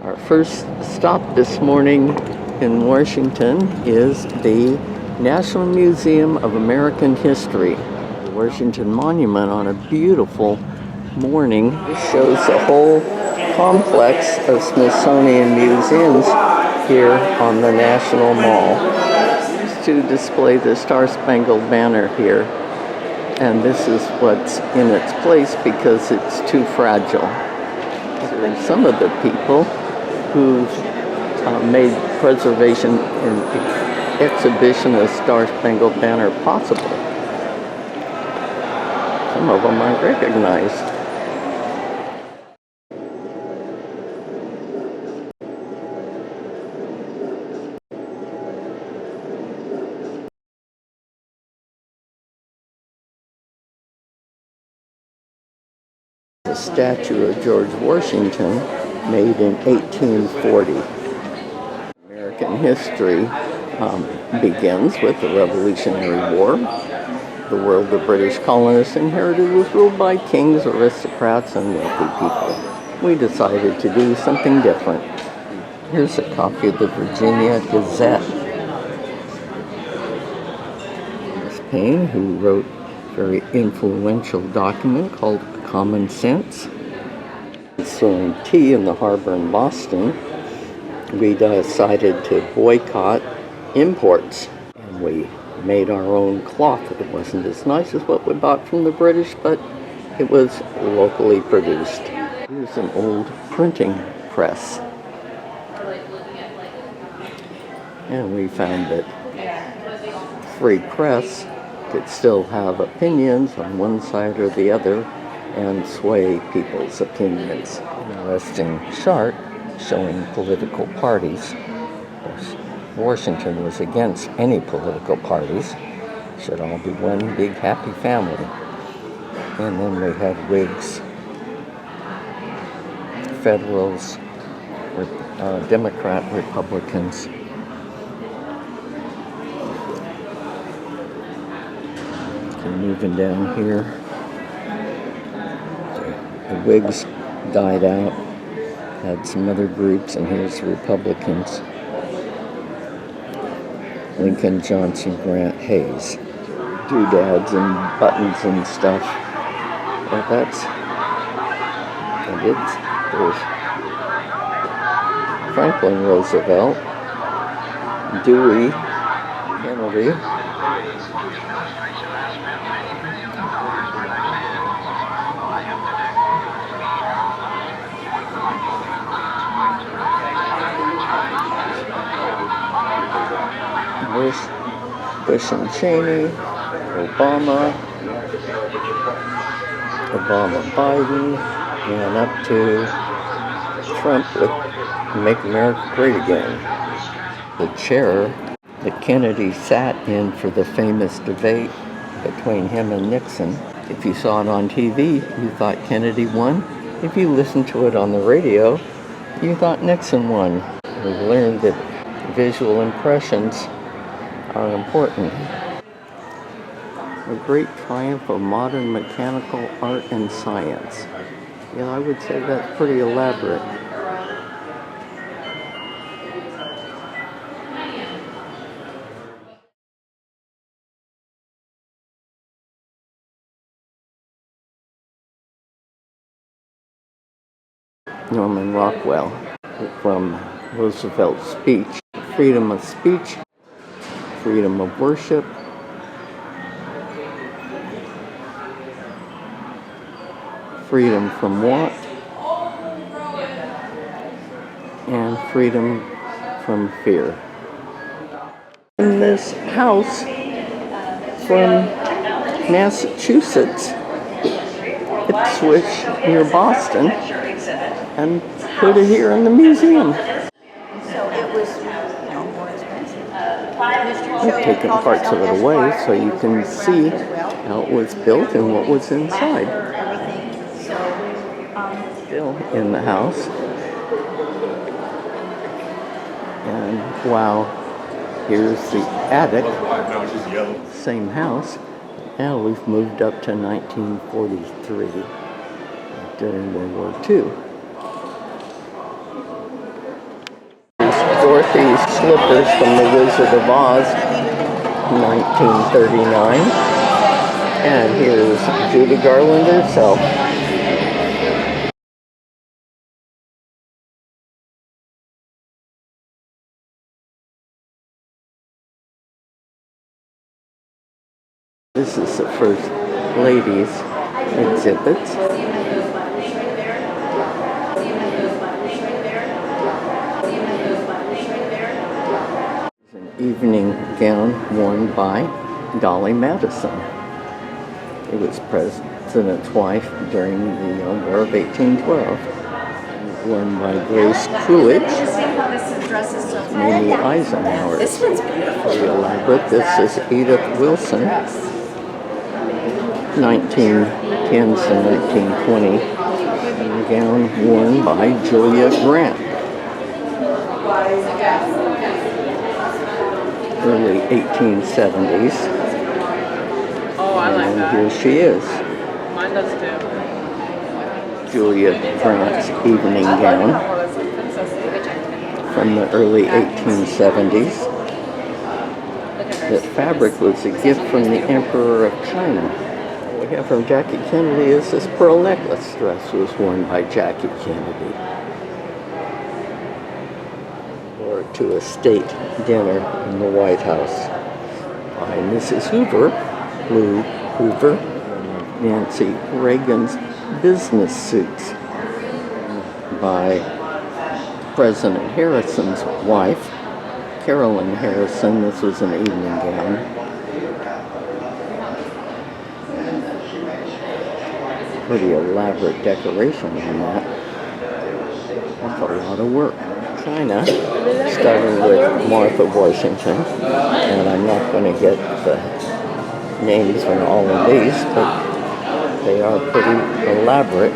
Our first stop this morning in Washington is the National Museum of American History. The Washington Monument on a beautiful morning. This shows the whole complex of Smithsonian museums here on the National Mall. Used to display the Star-Spangled Banner here, and this is what's in its place because it's too fragile. And some of the people who've made preservation and exhibition of Star-Spangled Banner possible. Some of them I recognize. The statue of George Washington, made in 1840. American history begins with the Revolutionary War. The world the British colonists inherited was ruled by kings, aristocrats, and wealthy people. We decided to do something different. Here's a copy of the Virginia Gazette. Miss Payne, who wrote a very influential document called Common Sense. Selling tea in the harbor in Boston, we decided to boycott imports, and we made our own cloth. It wasn't as nice as what we bought from the British, but it was locally produced. Here's an old printing press, and we found that free press could still have opinions on one side or the other and sway people's opinions. An interesting chart showing political parties. Washington was against any political parties. Should all be one big happy family. And then we had Whigs, Federals, Democrat, Republicans. Okay, moving down here. The Whigs died out, had some other groups, and here's the Republicans. Lincoln, Johnson, Grant, Hayes. Doodads and buttons and stuff. Well, that's it. There's Franklin Roosevelt, Dewey, Kennedy. Bush and Cheney, Obama, Biden, and up to Trump with Make America Great Again. The chair that Kennedy sat in for the famous debate between him and Nixon. If you saw it on TV, you thought Kennedy won. If you listened to it on the radio, you thought Nixon won. We learned that visual impressions are important. A great triumph of modern mechanical art and science. Yeah, I would say that's pretty elaborate. Norman Rockwell, from Roosevelt's speech. Freedom of speech, freedom of worship, freedom from want, and freedom from fear. In this house from Massachusetts, Ipswich, near Boston, and put it here in the museum. So it was more expensive. I've taken parts of it away so you can see how it was built and what was inside. Still in the house. And wow, here's the attic. Same house. Now we've moved up to 1943 during World War II. Dorothy's slippers from The Wizard of Oz, 1939. And here's Judy Garland herself. This is the First Lady's exhibits. An evening gown worn by Dolly Madison. It was President's wife during the War of 1812. Worn by Grace Coolidge, Mimi Eisenhower. This one's beautiful. Very elaborate. This is Edith Wilson, 1910s to 1920. Gown worn by Julia Grant. Early 1870s. Oh, I like And that. here she is. Mine does too. Julia Grant's evening gown from the early 1870s. The fabric was a gift from the Emperor of China. What we have from Jackie Kennedy is this pearl necklace. The dress was worn by Jackie Kennedy. Or to a state dinner in the White House by Mrs. Hoover, Lou Hoover, Nancy Reagan's business suits by President Harrison's wife, Carolyn Harrison. This was an evening gown. Pretty elaborate decoration on that. That's a lot of work. China, starting with Martha Washington, and I'm not going to get the names on all of these, but they are pretty elaborate.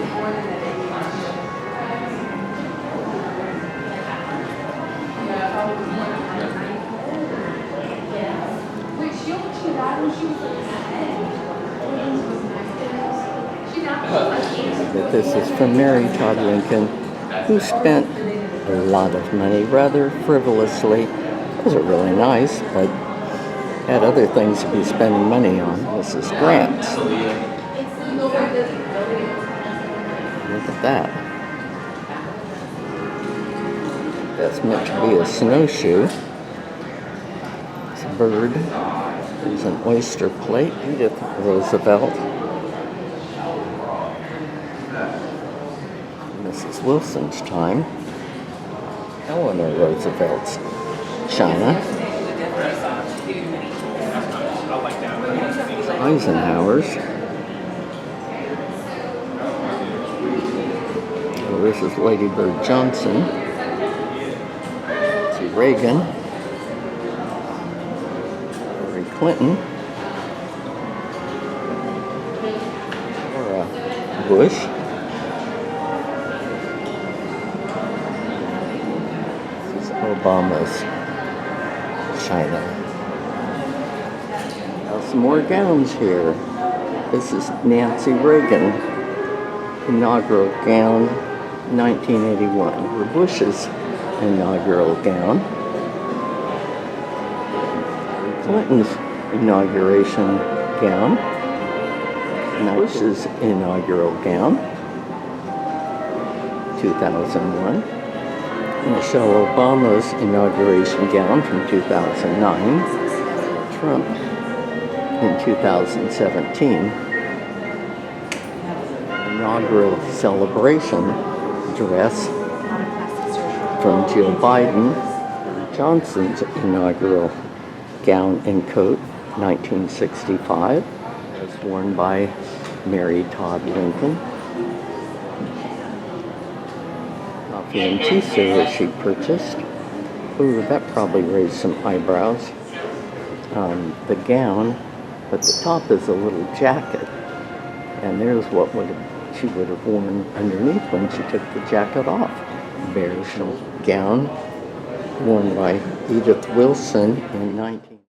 This is from Mary Todd Lincoln, who spent a lot of money rather frivolously. Those are really nice, but had other things to be spending money on. Mrs. Grant. Look at that. That's meant to be a snowshoe. It's a bird. There's an oyster plate. Edith Roosevelt. Mrs. Wilson's time. Eleanor Roosevelt's China. Eisenhower's. Oh, this is Lady Bird Johnson. See Reagan. Hillary Clinton. Laura Bush. This is Obama's China. Some more gowns here. This is Nancy Reagan, inaugural gown, 1981. Bush's inaugural gown. Clinton's inauguration gown. Bush's inaugural gown, 2001. Michelle Obama's inauguration gown from 2009. Trump in 2017. Inaugural celebration dress from Jill Biden. Johnson's inaugural gown and coat, 1965, as worn by Mary Todd Lincoln. Coffee and tea service she purchased. Ooh, that probably raised some eyebrows. The gown, but the top is a little jacket, and there's what she would have worn underneath when she took the jacket off. Bear gown worn by Edith Wilson in 19